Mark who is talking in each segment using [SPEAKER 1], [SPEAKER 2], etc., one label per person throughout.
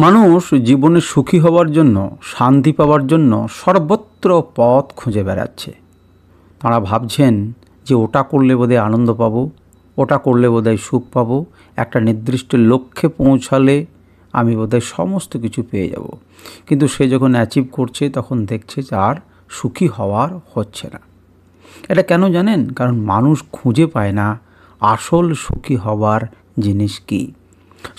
[SPEAKER 1] মানুষ জীবনে সুখী হওয়ার জন্য, শান্তি পাওয়ার জন্য সর্বত্র পথ খুঁজে বেড়াচ্ছে। তাঁরা ভাবছেন যে ওটা করলে বোধহয় আনন্দ পাবো, ওটা করলে বোধহয় সুখ পাবো, একটা নির্দিষ্ট লক্ষ্যে পৌঁছালে আমি বোধহয় সমস্ত কিছু পেয়ে যাব। কিন্তু সে যখন অ্যাচিভ করছে তখন দেখছে যে আর সুখী হওয়ার হচ্ছে না। এটা কেন জানেন? কারণ মানুষ খুঁজে পায় না আসল সুখী হওয়ার জিনিস কী।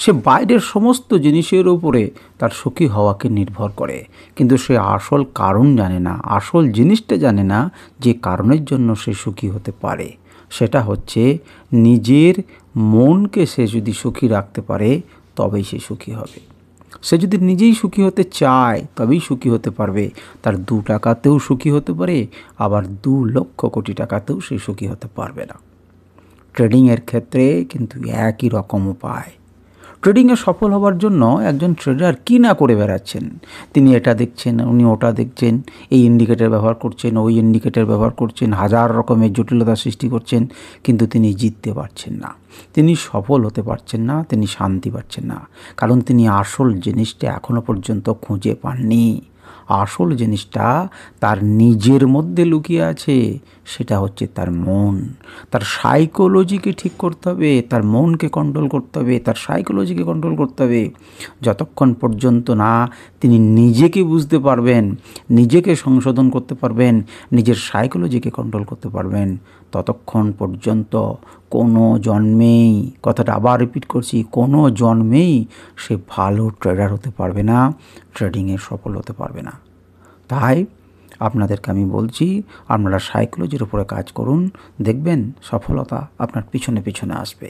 [SPEAKER 1] সে বাইরের সমস্ত জিনিসের উপরে তার সুখী হওয়াকে নির্ভর করে, কিন্তু সে আসল কারণ জানে না, আসল জিনিসটা জানে না যে কারণের জন্য সে সুখী হতে পারে। সেটা হচ্ছে নিজের মনকে সে যদি সুখী রাখতে পারে তবেই সে সুখী হবে। সে যদি নিজেই সুখী হতে চায় তবেই সুখী হতে পারবে। তার 2 টাকাতেও সুখী হতে পারে, আবার 2 লক্ষ কোটি টাকাতেও সে সুখী হতে পারবে না। ট্রেডিংয়ের ক্ষেত্রে কিন্তু একই রকম উপায়। ট্রেডিংয়ে সফল হওয়ার জন্য একজন ট্রেডার কী না করে বেড়াচ্ছেন। তিনি এটা দেখছেন, উনি ওটা দেখছেন, এই ইন্ডিকেটর ব্যবহার করছেন, ওই ইন্ডিকেটর ব্যবহার করছেন, হাজার রকমের জটিলতা সৃষ্টি করছেন, কিন্তু তিনি জিততে পারছেন না, তিনি সফল হতে পারছেন না, তিনি শান্তি পাচ্ছেন না। কারণ তিনি আসল জিনিসটা এখনও পর্যন্ত খুঁজে পাননি। আসল জিনিসটা তার নিজের মধ্যে লুকিয়ে আছে, সেটা হচ্ছে তার মন। তার সাইকোলজিকে ঠিক করতে হবে, তার মনকে কন্ট্রোল করতে হবে, তার সাইকোলজিকে কন্ট্রোল করতে হবে। যতক্ষণ পর্যন্ত না তিনি নিজেকে বুঝতে পারবেন, নিজেকে সংশোধন করতে পারবেন, নিজের সাইকোলজিকে কন্ট্রোল করতে পারবেন, ততক্ষণ পর্যন্ত কোনো জন্মেই, কথাটা আবার রিপিট করছি, কোনো জন্মেই সে ভালো ট্রেডার হতে পারবে না, ট্রেডিংয়ে সফল হতে পারবে না। তাই আপনাদেরকে আমি বলছি, আপনারা সাইকোলজির উপরে কাজ করুন, দেখবেন সফলতা আপনার পিছনে পিছনে আসবে।